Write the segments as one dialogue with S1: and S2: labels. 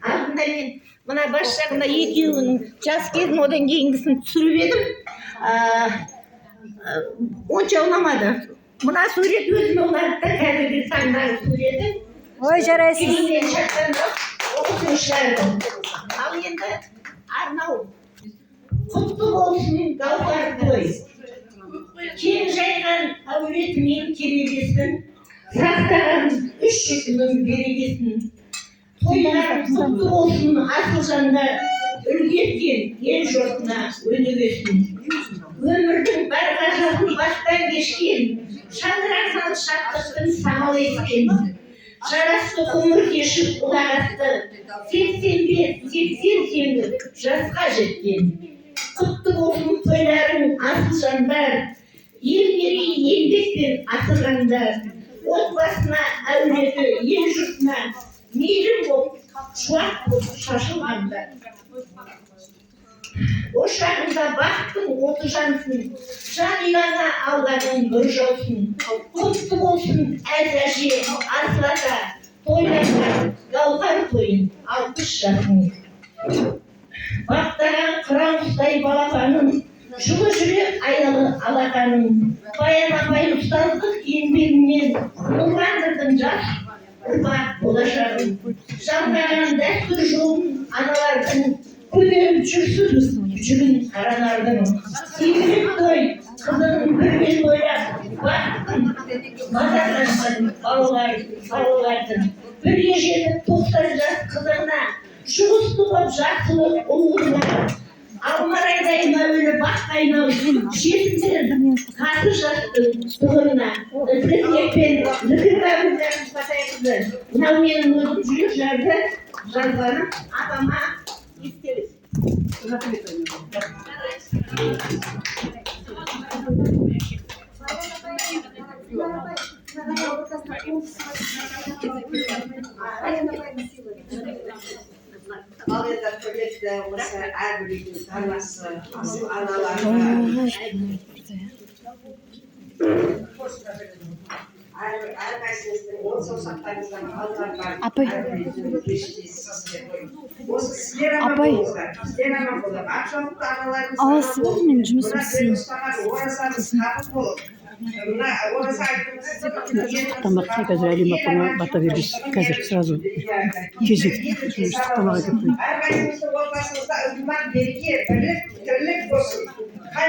S1: алдында мен мына бас жағында екеуінің жас кезін одан кейінгісін түсіріп едім. Онша ұнамады. Мына сурет өзіме ұнады да қазіргі таңдағы суреті.
S2: Ой, жарайсыз.
S1: Кейіннен шаққанда оқушылардың. Ал енді арнау құтты болсын гауһар той. Кең жайған әулетімен керегесін, сақтаған үш жүзінің берекесін. Тойлар құтты болсын асыл жандар, үлгі еткен ел жұртына өнегесін. Өмірдің бар ғажабын бастан кешкен, шаңырағынан шаттықтың самал ескен. Жарасты ғұмыр кешіп ұлағасты, 85-80 сеңгір жасқа жеткен. Құтты болсын тойларың асыл жандар, ел мерей еңбекпен асырғандар. Отбасына, әулеті, ел жұртына мейірім болып, шуақ болып шашылғандар. Ошағында бақыттың оты жансын, жанұяңа алланың нұры жаусын. Құтты болсын әз әже, асыл ата, тойланған гауһар тойын 60 жасың. Бақтаған қыран құстай балапаның, жылы жүрек аялы алақаның. Баян апай ұстаздық еңбегімен нұрландырдың жас ұрпақ болашағын. Жалғаған дәстүр жолын аналардың, көтеріп жүрсін жүгін қаранардың. Сегізек той қызының бірген ойлап, бақыттың мазарланған балалардың. Бірге жетіп 90 жас қызығына, жұғысты боп жақсылық ұлғырына. Алмарайдай мәуелі бақ айнау, жетімдер қасы жастың тұғырына. Ізгітекпен зікір бәуілдерін патайқызы. Мынау менің өзім жүрек жарды жазғаным апама естелік.
S3: Ал этот проекті осы әрбір үйдің тармасы, асыл аналарға, әрқайсыңыздың 10 саусақтарыңыздан қалған бар, әрбір үйдің періштесі. Осы сіздер аман болыңыздар, сіздер аман болыңыздар. Ақшалықты аналарыңыз аман болып, мына бір ұстаған оразаңыз қабыл болып, мына ораза айтыңыз.
S2: Тамаққа қазір әлем апама бата бергіз. Қазір сразу кезек тамақ етіп қойды.
S3: Әрқайсыңыздың отбасыңызда ынтымақ, береке, бірлік, тірлік болсын. Қай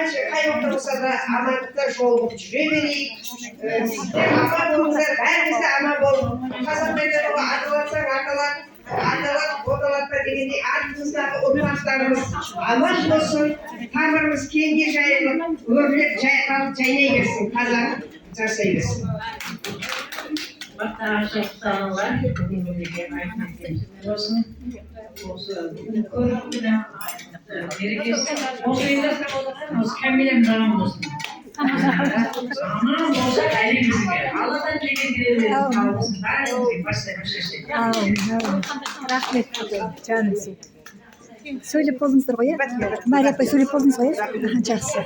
S3: орта болса да амандықта жол болып жүре берейік. Сіздер аман болыңыздар, бәріміз де аман болың. Қазақ айтады ғой, аталатсаң аталат, оталатпа дегендей артымыздағы ұрпақтарымыз аман болсын, тамырымыз кеңге жайылып, өрлеп жайқалып жайнай берсін, қазақ жасай берсін.
S1: Бақтаған шақсалылар, бүгінге айтқан болсын. Осы көріп күні мерекесі, осы ұйымдастырып отырған осы кәмелем заман болсын. Аман болса әлемізге, Алладан тілеген тілеулеріңіз қабыл болсын. Бәріңізге бастай-бастай.
S2: Рахмет, жаным сен. Сөйлеп болдыңыздар ғой, иә? Мария апай сөйлеп болдыңыз ғой, иә? Жақсы.